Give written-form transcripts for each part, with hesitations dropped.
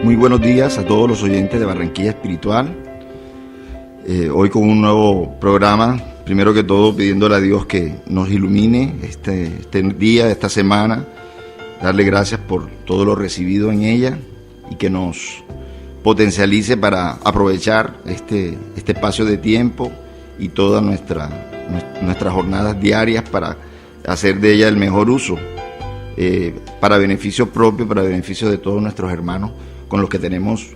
Muy buenos días a todos los oyentes de Barranquilla Espiritual. Hoy con un nuevo programa, primero que todo pidiéndole a Dios que nos ilumine este día, esta semana, darle gracias por todo lo recibido en ella y que nos potencialice para aprovechar este espacio de tiempo y todas nuestras jornadas diarias para hacer de ella el mejor uso, para beneficio propio, para beneficio de todos nuestros hermanos con los que tenemos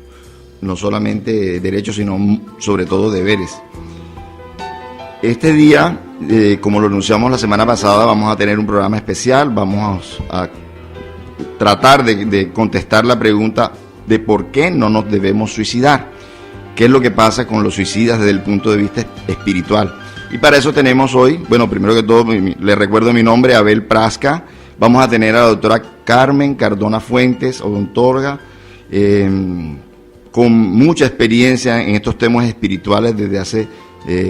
no solamente derechos, sino sobre todo deberes. Este día, como lo anunciamos la semana pasada, vamos a tener un programa especial, vamos a tratar de contestar la pregunta de por qué no nos debemos suicidar, qué es lo que pasa con los suicidas desde el punto de vista espiritual. Y para eso tenemos hoy, bueno, primero que todo, le recuerdo mi nombre, Abel Prasca. Vamos a tener a la doctora Carmen Cardona Fuentes, odontóloga, con mucha experiencia en estos temas espirituales desde hace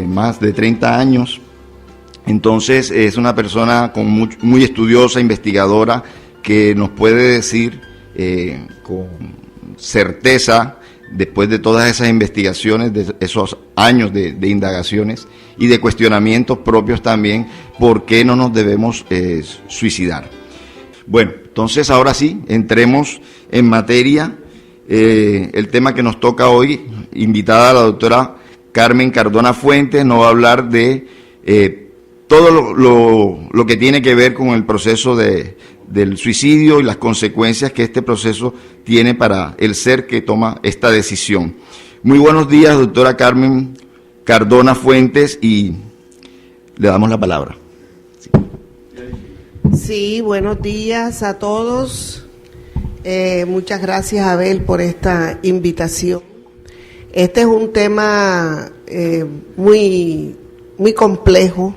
más de 30 años. Entonces es una persona muy estudiosa, investigadora, que nos puede decir con certeza, después de todas esas investigaciones, de esos años de indagaciones y de cuestionamientos propios también, por qué no nos debemos suicidar. Bueno, entonces ahora sí, entremos en materia. El tema que nos toca hoy, invitada a la doctora Carmen Cardona Fuentes, nos va a hablar de todo lo que tiene que ver con el proceso del suicidio y las consecuencias que este proceso tiene para el ser que toma esta decisión. Muy buenos días, doctora Carmen Cardona Fuentes, y le damos la palabra. Sí, buenos días a todos. Muchas gracias, Abel, por esta invitación. Este es un tema muy complejo,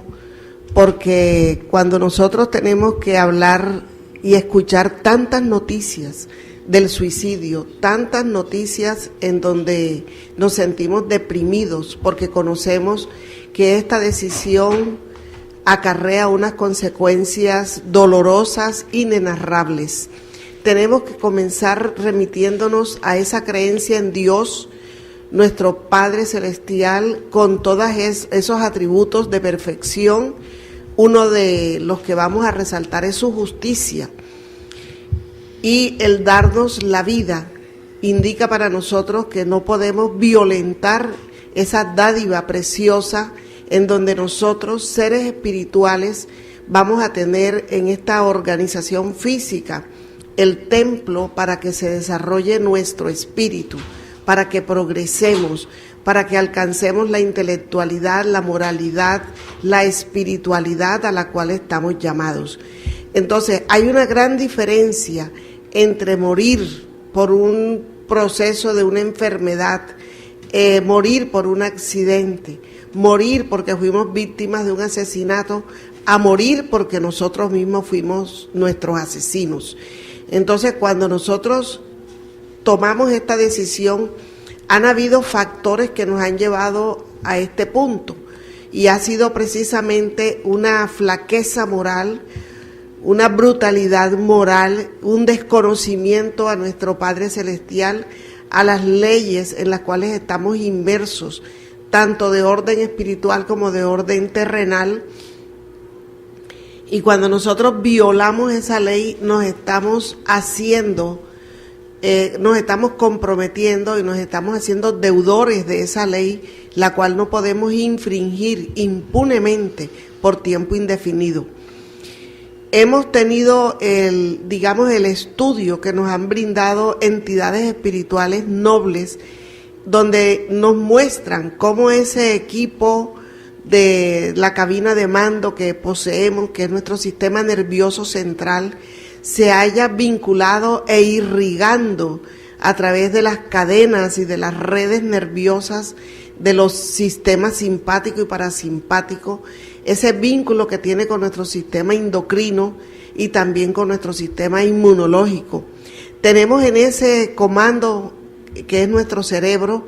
porque cuando nosotros tenemos que hablar y escuchar tantas noticias del suicidio, tantas noticias en donde nos sentimos deprimidos porque conocemos que esta decisión acarrea unas consecuencias dolorosas, inenarrables. Tenemos que comenzar remitiéndonos a esa creencia en Dios, nuestro Padre Celestial, con todos esos atributos de perfección. Uno de los que vamos a resaltar es su justicia. Y el darnos la vida indica para nosotros que no podemos violentar esa dádiva preciosa en donde nosotros, seres espirituales, vamos a tener en esta organización física el templo para que se desarrolle nuestro espíritu, para que progresemos, para que alcancemos la intelectualidad, la moralidad, la espiritualidad a la cual estamos llamados. Entonces, hay una gran diferencia entre morir por un proceso de una enfermedad, morir por un accidente, morir porque fuimos víctimas de un asesinato, a morir porque nosotros mismos fuimos nuestros asesinos. Entonces, cuando nosotros tomamos esta decisión, han habido factores que nos han llevado a este punto, y ha sido precisamente una flaqueza moral, una brutalidad moral, un desconocimiento a nuestro Padre Celestial, a las leyes en las cuales estamos inmersos, tanto de orden espiritual como de orden terrenal. Y cuando nosotros violamos esa ley, nos estamos comprometiendo y nos estamos haciendo deudores de esa ley, la cual no podemos infringir impunemente por tiempo indefinido. Hemos tenido el estudio que nos han brindado entidades espirituales nobles, donde nos muestran cómo ese equipo de la cabina de mando que poseemos, que es nuestro sistema nervioso central, se haya vinculado e irrigando a través de las cadenas y de las redes nerviosas de los sistemas simpático y parasimpático, ese vínculo que tiene con nuestro sistema endocrino y también con nuestro sistema inmunológico. Tenemos en ese comando, que es nuestro cerebro,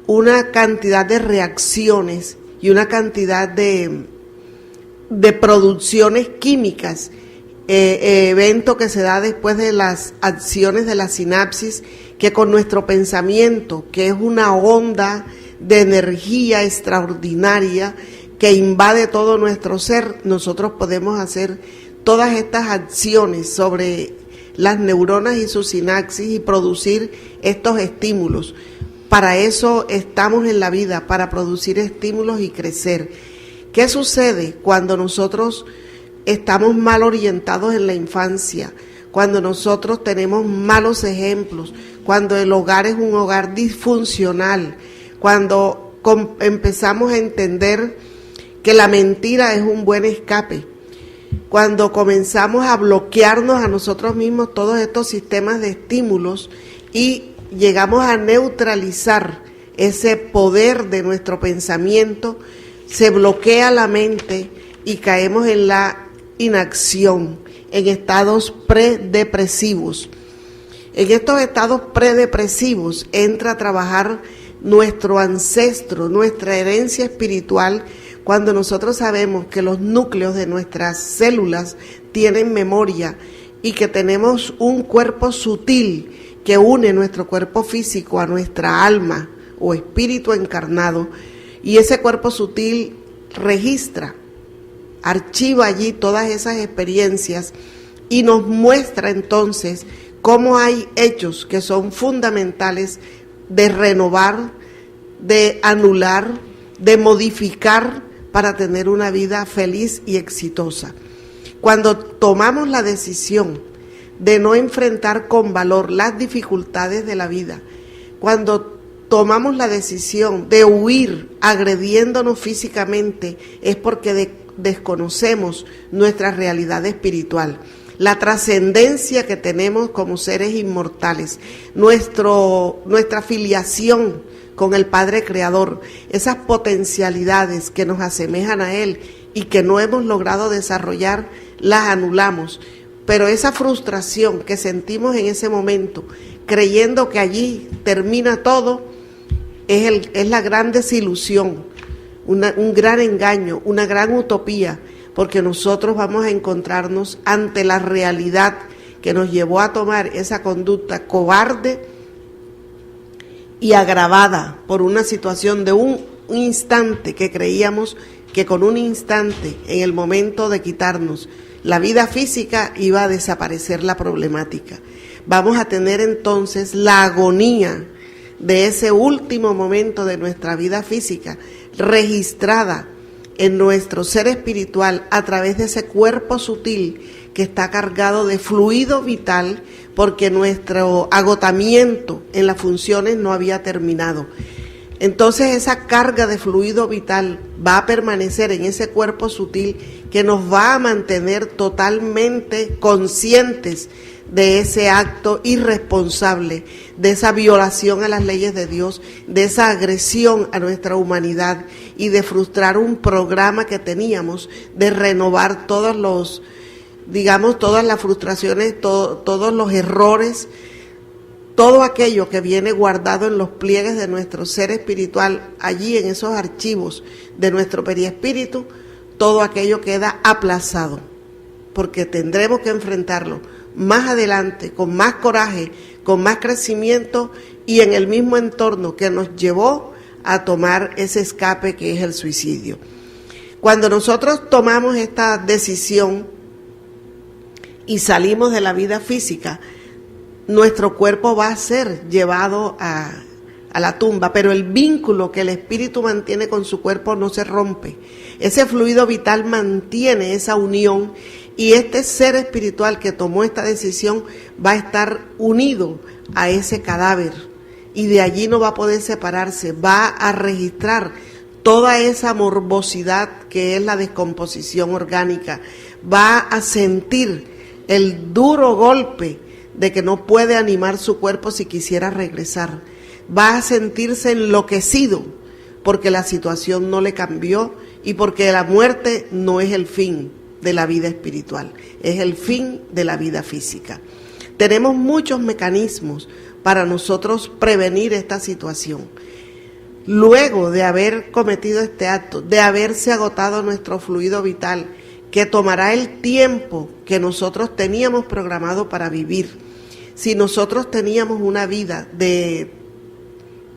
una cantidad de reacciones y una cantidad de producciones químicas, evento que se da después de las acciones de la sinapsis, que con nuestro pensamiento, que es una onda de energía extraordinaria que invade todo nuestro ser, nosotros podemos hacer todas estas acciones sobre las neuronas y sus sinapsis y producir estos estímulos. Para eso estamos en la vida, para producir estímulos y crecer. ¿Qué sucede cuando nosotros estamos mal orientados en la infancia? Cuando nosotros tenemos malos ejemplos, cuando el hogar es un hogar disfuncional, cuando empezamos a entender que la mentira es un buen escape, cuando comenzamos a bloquearnos a nosotros mismos todos estos sistemas de estímulos y llegamos a neutralizar ese poder de nuestro pensamiento, se bloquea la mente y caemos en la inacción, en estados predepresivos. En estos estados predepresivos entra a trabajar nuestro ancestro, nuestra herencia espiritual, cuando nosotros sabemos que los núcleos de nuestras células tienen memoria y que tenemos un cuerpo sutil que une nuestro cuerpo físico a nuestra alma o espíritu encarnado, y ese cuerpo sutil registra, archiva allí todas esas experiencias y nos muestra entonces cómo hay hechos que son fundamentales de renovar, de anular, de modificar para tener una vida feliz y exitosa. Cuando tomamos la decisión de no enfrentar con valor las dificultades de la vida, cuando tomamos la decisión de huir agrediéndonos físicamente, es porque desconocemos nuestra realidad espiritual, la trascendencia que tenemos como seres inmortales, nuestra filiación con el Padre Creador, esas potencialidades que nos asemejan a Él y que no hemos logrado desarrollar, las anulamos. Pero esa frustración que sentimos en ese momento, creyendo que allí termina todo, es la gran desilusión, un gran engaño, una gran utopía, porque nosotros vamos a encontrarnos ante la realidad que nos llevó a tomar esa conducta cobarde y agravada por una situación de un instante que creíamos que con un instante, en el momento de quitarnos la vida física, iba a desaparecer la problemática. Vamos a tener entonces la agonía de ese último momento de nuestra vida física registrada en nuestro ser espiritual a través de ese cuerpo sutil que está cargado de fluido vital, porque nuestro agotamiento en las funciones no había terminado. Entonces esa carga de fluido vital va a permanecer en ese cuerpo sutil que nos va a mantener totalmente conscientes de ese acto irresponsable, de esa violación a las leyes de Dios, de esa agresión a nuestra humanidad y de frustrar un programa que teníamos de renovar todas las frustraciones, todos los errores, todo aquello que viene guardado en los pliegues de nuestro ser espiritual, allí en esos archivos de nuestro periespíritu, todo aquello queda aplazado, porque tendremos que enfrentarlo más adelante, con más coraje, con más crecimiento y en el mismo entorno que nos llevó a tomar ese escape que es el suicidio. Cuando nosotros tomamos esta decisión y salimos de la vida física, nuestro cuerpo va a ser llevado a la tumba, pero el vínculo que el espíritu mantiene con su cuerpo no se rompe. Ese fluido vital mantiene esa unión y este ser espiritual que tomó esta decisión va a estar unido a ese cadáver y de allí no va a poder separarse, va a registrar toda esa morbosidad que es la descomposición orgánica, va a sentir el duro golpe de que no puede animar su cuerpo si quisiera regresar, va a sentirse enloquecido porque la situación no le cambió y porque la muerte no es el fin de la vida espiritual, es el fin de la vida física. Tenemos muchos mecanismos para nosotros prevenir esta situación. Luego de haber cometido este acto, de haberse agotado nuestro fluido vital, que tomará el tiempo que nosotros teníamos programado para vivir, Si nosotros teníamos una vida de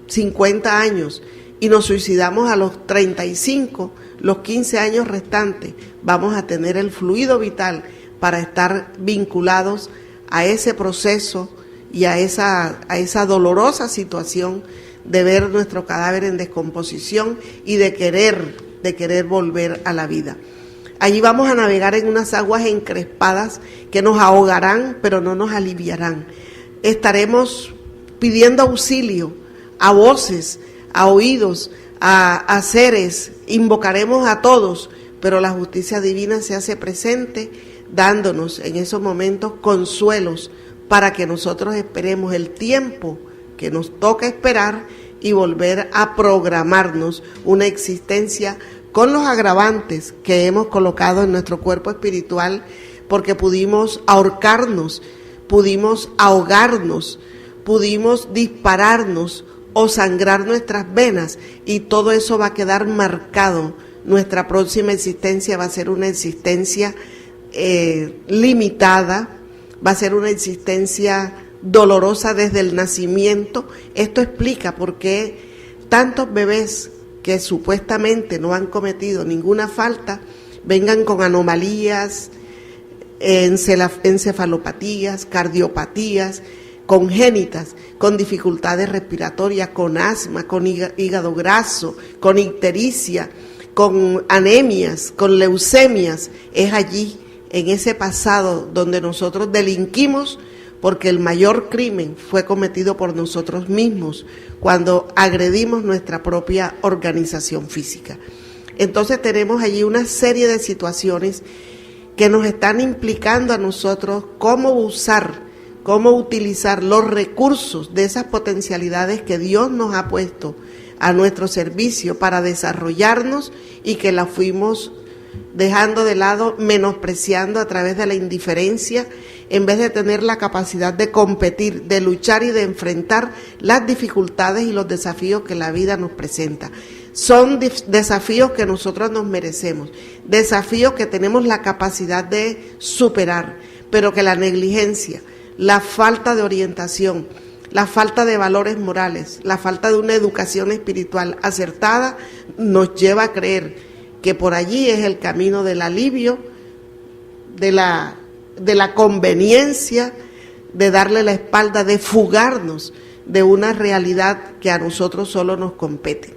50 años y nos suicidamos a los 35, los 15 años restantes, vamos a tener el fluido vital para estar vinculados a ese proceso y a esa dolorosa situación de ver nuestro cadáver en descomposición y de querer volver a la vida. Allí vamos a navegar en unas aguas encrespadas que nos ahogarán, pero no nos aliviarán. Estaremos pidiendo auxilio a voces, a oídos, a seres, invocaremos a todos, pero la justicia divina se hace presente, dándonos en esos momentos consuelos para que nosotros esperemos el tiempo que nos toca esperar y volver a programarnos una existencia con los agravantes que hemos colocado en nuestro cuerpo espiritual, porque pudimos ahorcarnos, pudimos ahogarnos, pudimos dispararnos o sangrar nuestras venas, y todo eso va a quedar marcado. Nuestra próxima existencia va a ser una existencia limitada, va a ser una existencia dolorosa desde el nacimiento. Esto explica por qué tantos bebés que supuestamente no han cometido ninguna falta vengan con anomalías, encefalopatías, cardiopatías congénitas, con dificultades respiratorias, con asma, con hígado graso, con ictericia, con anemias, con leucemias. Es allí, en ese pasado, donde nosotros delinquimos, porque el mayor crimen fue cometido por nosotros mismos cuando agredimos nuestra propia organización física. Entonces tenemos allí una serie de situaciones que nos están implicando a nosotros cómo utilizar los recursos de esas potencialidades que Dios nos ha puesto a nuestro servicio para desarrollarnos, y que las fuimos dejando de lado, menospreciando a través de la indiferencia, en vez de tener la capacidad de competir, de luchar y de enfrentar las dificultades y los desafíos que la vida nos presenta. Son desafíos que nosotros nos merecemos, desafíos que tenemos la capacidad de superar, pero que la negligencia, la falta de orientación, la falta de valores morales, la falta de una educación espiritual acertada nos lleva a creer que por allí es el camino del alivio, de la conveniencia, de darle la espalda, de fugarnos de una realidad que a nosotros solo nos compete.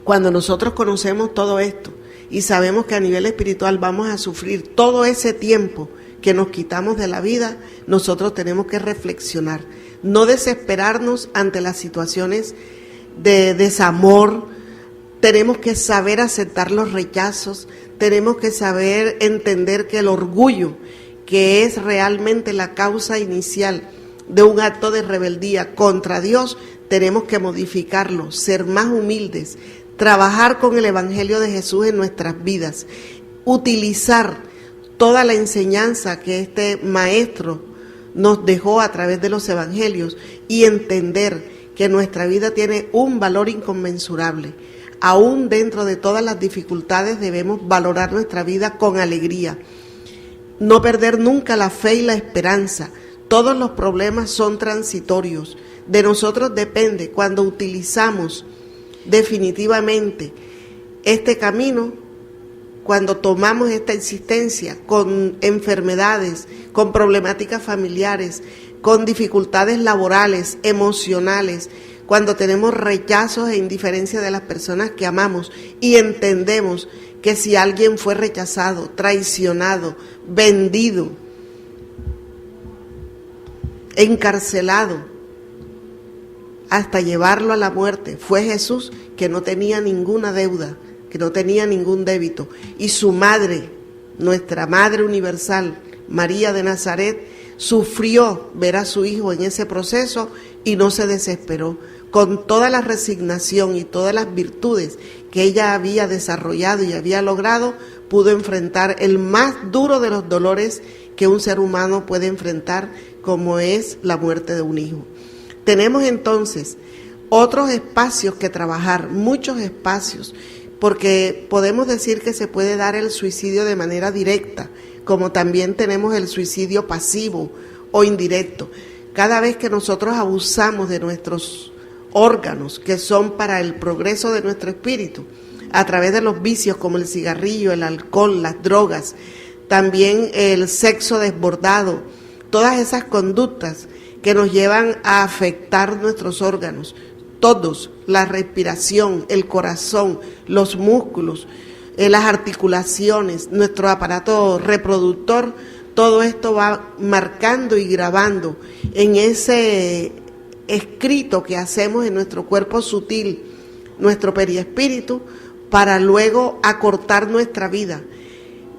Cuando nosotros conocemos todo esto y sabemos que a nivel espiritual vamos a sufrir todo ese tiempo que nos quitamos de la vida, nosotros tenemos que reflexionar, no desesperarnos ante las situaciones de desamor. Tenemos que saber aceptar los rechazos, tenemos que saber entender que el orgullo, que es realmente la causa inicial de un acto de rebeldía contra Dios, tenemos que modificarlo, ser más humildes, trabajar con el Evangelio de Jesús en nuestras vidas, utilizar toda la enseñanza que este maestro nos dejó a través de los evangelios y entender que nuestra vida tiene un valor inconmensurable. Aún dentro de todas las dificultades debemos valorar nuestra vida con alegría, no perder nunca la fe y la esperanza. Todos los problemas son transitorios. De nosotros depende, cuando utilizamos definitivamente este camino, cuando tomamos esta existencia con enfermedades, con problemáticas familiares, con dificultades laborales, emocionales, cuando tenemos rechazos e indiferencia de las personas que amamos y entendemos que si alguien fue rechazado, traicionado, vendido, encarcelado, hasta llevarlo a la muerte, fue Jesús, que no tenía ninguna deuda, que no tenía ningún débito, y su madre, nuestra Madre Universal, María de Nazaret, sufrió ver a su hijo en ese proceso y no se desesperó. Con toda la resignación y todas las virtudes que ella había desarrollado y había logrado, pudo enfrentar el más duro de los dolores que un ser humano puede enfrentar, como es la muerte de un hijo. Tenemos entonces otros espacios que trabajar, muchos espacios, porque podemos decir que se puede dar el suicidio de manera directa, como también tenemos el suicidio pasivo o indirecto. Cada vez que nosotros abusamos de nuestros órganos, que son para el progreso de nuestro espíritu, a través de los vicios como el cigarrillo, el alcohol, las drogas, también el sexo desbordado, todas esas conductas que nos llevan a afectar nuestros órganos, todos, la respiración, el corazón, los músculos, las articulaciones, nuestro aparato reproductor, todo esto va marcando y grabando en ese escrito que hacemos en nuestro cuerpo sutil, nuestro periespíritu, para luego acortar nuestra vida.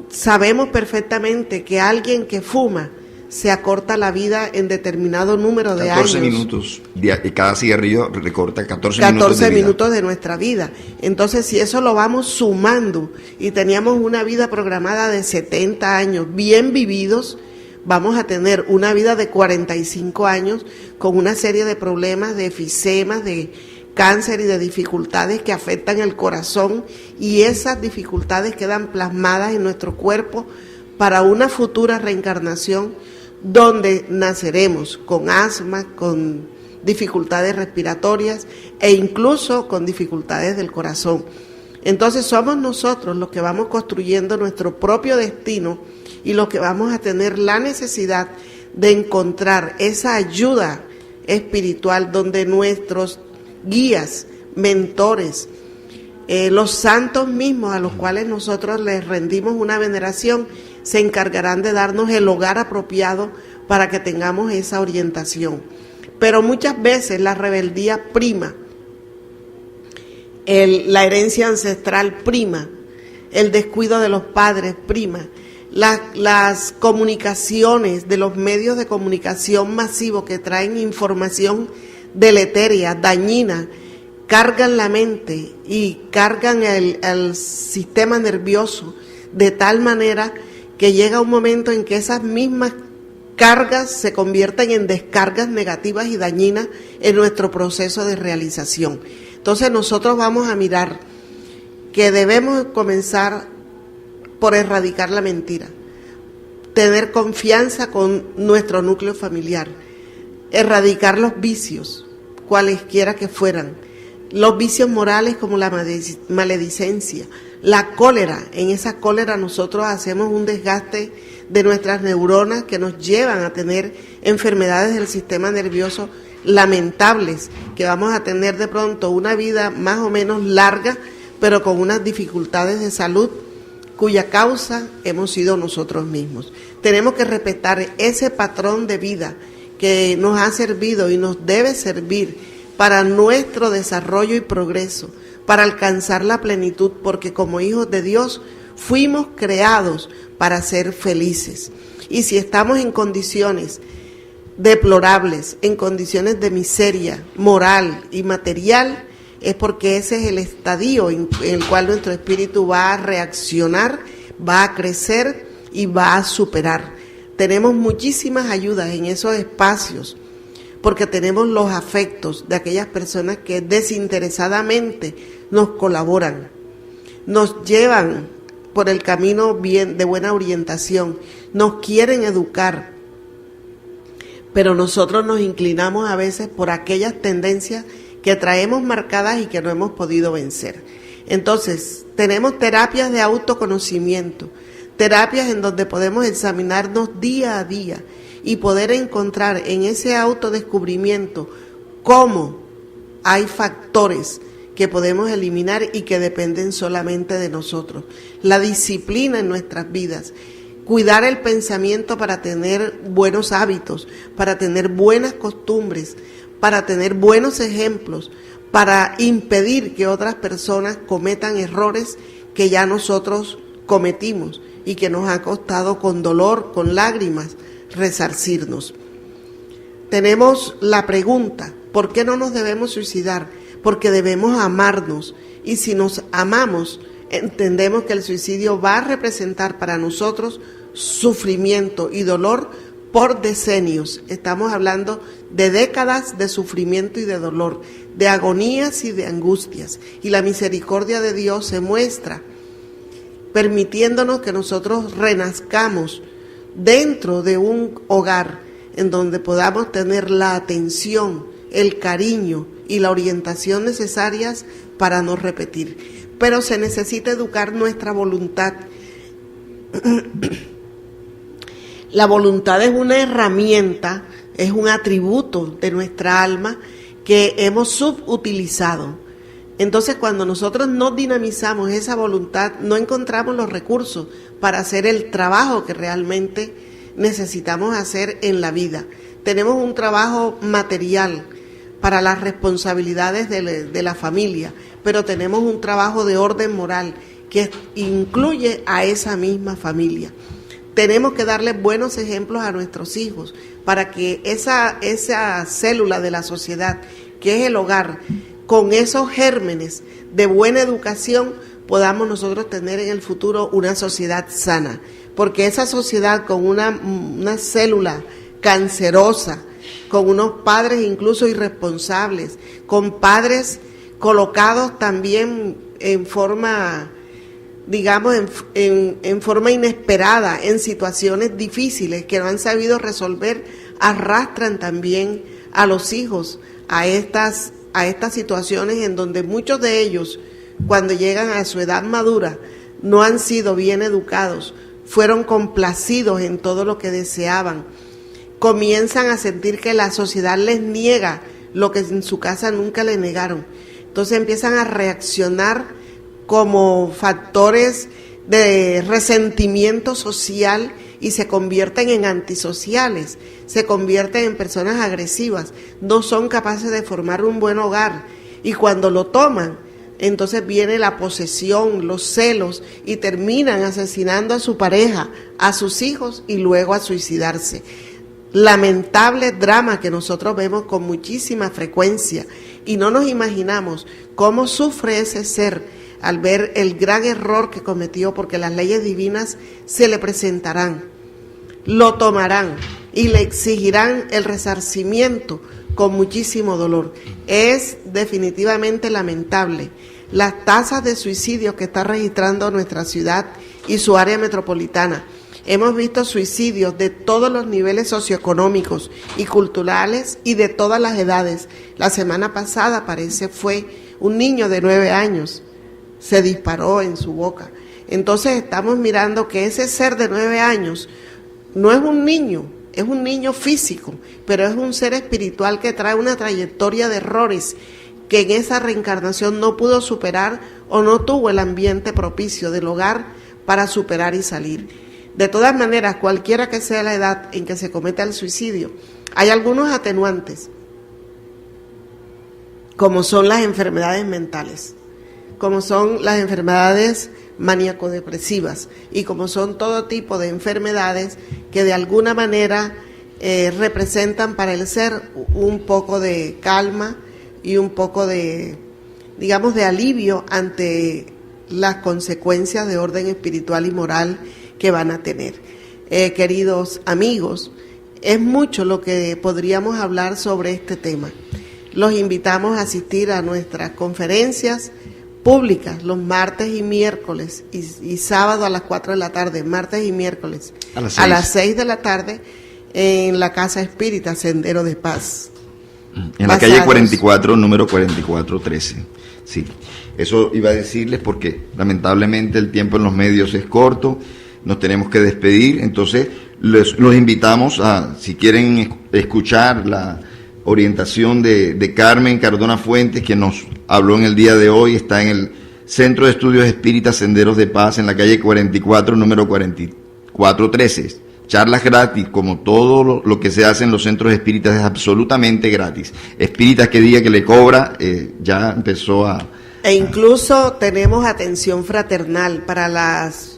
Sabemos perfectamente que alguien que fuma se acorta la vida en determinado número de 14 años. minutos, y cada cigarrillo recorta 14 minutos de nuestra vida. Entonces, si eso lo vamos sumando y teníamos una vida programada de 70 años bien vividos, vamos a tener una vida de 45 años con una serie de problemas, de efisemas, de cáncer y de dificultades que afectan el corazón, y esas dificultades quedan plasmadas en nuestro cuerpo para una futura reencarnación donde naceremos con asma, con dificultades respiratorias e incluso con dificultades del corazón. Entonces somos nosotros los que vamos construyendo nuestro propio destino y los que vamos a tener la necesidad de encontrar esa ayuda espiritual donde nuestros guías, mentores, los santos mismos a los cuales nosotros les rendimos una veneración, se encargarán de darnos el hogar apropiado para que tengamos esa orientación. Pero muchas veces la rebeldía prima, la herencia ancestral prima, el descuido de los padres prima, las comunicaciones de los medios de comunicación masivos que traen información deleteria, dañina, cargan la mente y cargan el sistema nervioso de tal manera que llega un momento en que esas mismas cargas se convierten en descargas negativas y dañinas en nuestro proceso de realización. Entonces nosotros vamos a mirar que debemos comenzar por erradicar la mentira, tener confianza con nuestro núcleo familiar, erradicar los vicios, cualesquiera que fueran, los vicios morales como la maledicencia, la cólera. En esa cólera nosotros hacemos un desgaste de nuestras neuronas que nos llevan a tener enfermedades del sistema nervioso lamentables, que vamos a tener de pronto una vida más o menos larga, pero con unas dificultades de salud cuya causa hemos sido nosotros mismos. Tenemos que respetar ese patrón de vida que nos ha servido y nos debe servir para nuestro desarrollo y progreso, para alcanzar la plenitud, porque como hijos de Dios fuimos creados para ser felices. Y si estamos en condiciones deplorables, en condiciones de miseria moral y material, es porque ese es el estadio en el cual nuestro espíritu va a reaccionar, va a crecer y va a superar. Tenemos muchísimas ayudas en esos espacios, porque tenemos los afectos de aquellas personas que desinteresadamente nos colaboran, nos llevan por el camino bien de buena orientación, nos quieren educar, pero nosotros nos inclinamos a veces por aquellas tendencias que traemos marcadas y que no hemos podido vencer. Entonces, tenemos terapias de autoconocimiento, terapias en donde podemos examinarnos día a día y poder encontrar en ese autodescubrimiento cómo hay factores que podemos eliminar y que dependen solamente de nosotros. La disciplina en nuestras vidas, cuidar el pensamiento para tener buenos hábitos, para tener buenas costumbres, para tener buenos ejemplos, para impedir que otras personas cometan errores que ya nosotros cometimos y que nos ha costado con dolor, con lágrimas, resarcirnos. Tenemos la pregunta, ¿por qué no nos debemos suicidar? Porque debemos amarnos, y si nos amamos, entendemos que el suicidio va a representar para nosotros sufrimiento y dolor por decenios. Estamos hablando de décadas de sufrimiento y de dolor, de agonías y de angustias, y la misericordia de Dios se muestra permitiéndonos que nosotros renazcamos dentro de un hogar en donde podamos tener la atención, el cariño y la orientación necesarias para no repetir. Pero se necesita educar nuestra voluntad. La voluntad es una herramienta, es un atributo de nuestra alma que hemos subutilizado. Entonces, cuando nosotros no dinamizamos esa voluntad, no encontramos los recursos para hacer el trabajo que realmente necesitamos hacer en la vida. Tenemos un trabajo material para las responsabilidades de la familia, pero tenemos un trabajo de orden moral que incluye a esa misma familia. Tenemos que darle buenos ejemplos a nuestros hijos para que esa célula de la sociedad, que es el hogar, con esos gérmenes de buena educación, podamos nosotros tener en el futuro una sociedad sana. Porque esa sociedad con una célula cancerosa, con unos padres incluso irresponsables, con padres colocados también en forma, digamos, en forma inesperada, en situaciones difíciles que no han sabido resolver, arrastran también a los hijos a estas situaciones en donde muchos de ellos, cuando llegan a su edad madura, no han sido bien educados, fueron complacidos en todo lo que deseaban, comienzan a sentir que la sociedad les niega lo que en su casa nunca le negaron. Entonces empiezan a reaccionar como factores de resentimiento social y se convierten en antisociales, se convierten en personas agresivas, no son capaces de formar un buen hogar y cuando lo toman, entonces viene la posesión, los celos y terminan asesinando a su pareja, a sus hijos y luego a suicidarse. Lamentable drama que nosotros vemos con muchísima frecuencia y no nos imaginamos cómo sufre ese ser al ver el gran error que cometió, porque las leyes divinas se le presentarán, lo tomarán y le exigirán el resarcimiento con muchísimo dolor. Es definitivamente lamentable las tasas de suicidio que está registrando nuestra ciudad y su área metropolitana. Hemos visto suicidios de todos los niveles socioeconómicos y culturales y de todas las edades. La semana pasada fue un niño de 9 años, se disparó en su boca. Entonces estamos mirando que ese ser de 9 años no es un niño físico, pero es un ser espiritual que trae una trayectoria de errores que en esa reencarnación no pudo superar o no tuvo el ambiente propicio del hogar para superar y salir. De todas maneras, cualquiera que sea la edad en que se cometa el suicidio, hay algunos atenuantes, como son las enfermedades mentales, como son las enfermedades maníaco-depresivas y como son todo tipo de enfermedades que de alguna manera representan para el ser un poco de calma y un poco de, digamos, de alivio ante las consecuencias de orden espiritual y moral que van a tener. Queridos amigos, es mucho lo que podríamos hablar sobre este tema. Los invitamos a asistir a nuestras conferencias públicas los martes y miércoles y sábado a las 4 de la tarde, martes y miércoles a las 6 de la tarde en la Casa Espírita Sendero de Paz. En la calle 44, número 4413. Sí, eso iba a decirles porque lamentablemente el tiempo en los medios es corto, nos tenemos que despedir, entonces los invitamos a, si quieren escuchar la orientación de Carmen Cardona Fuentes, que nos habló en el día de hoy, está en el Centro de Estudios Espíritas Senderos de Paz, en la calle 44, número 4413. Charlas gratis, como todo lo que se hace en los centros espíritas es absolutamente gratis. Espíritas que diga que le cobra, ya empezó a... E incluso tenemos atención fraternal para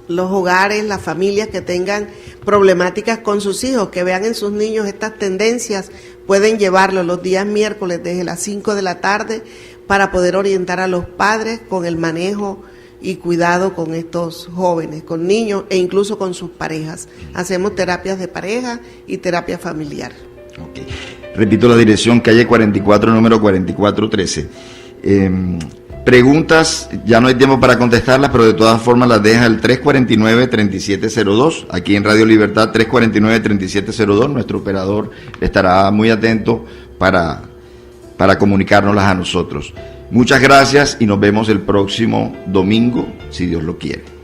los hogares, las familias que tengan problemáticas con sus hijos, que vean en sus niños estas tendencias, pueden llevarlos los días miércoles desde las 5 de la tarde para poder orientar a los padres con el manejo y cuidado con estos jóvenes, con niños e incluso con sus parejas. Hacemos terapias de pareja y terapia familiar. Okay. Repito la dirección, calle 44, número 4413. Preguntas, ya no hay tiempo para contestarlas, pero de todas formas las deja el 349-3702, aquí en Radio Libertad, 349-3702. Nuestro operador estará muy atento para comunicárnoslas a nosotros. Muchas gracias y nos vemos el próximo domingo, si Dios lo quiere.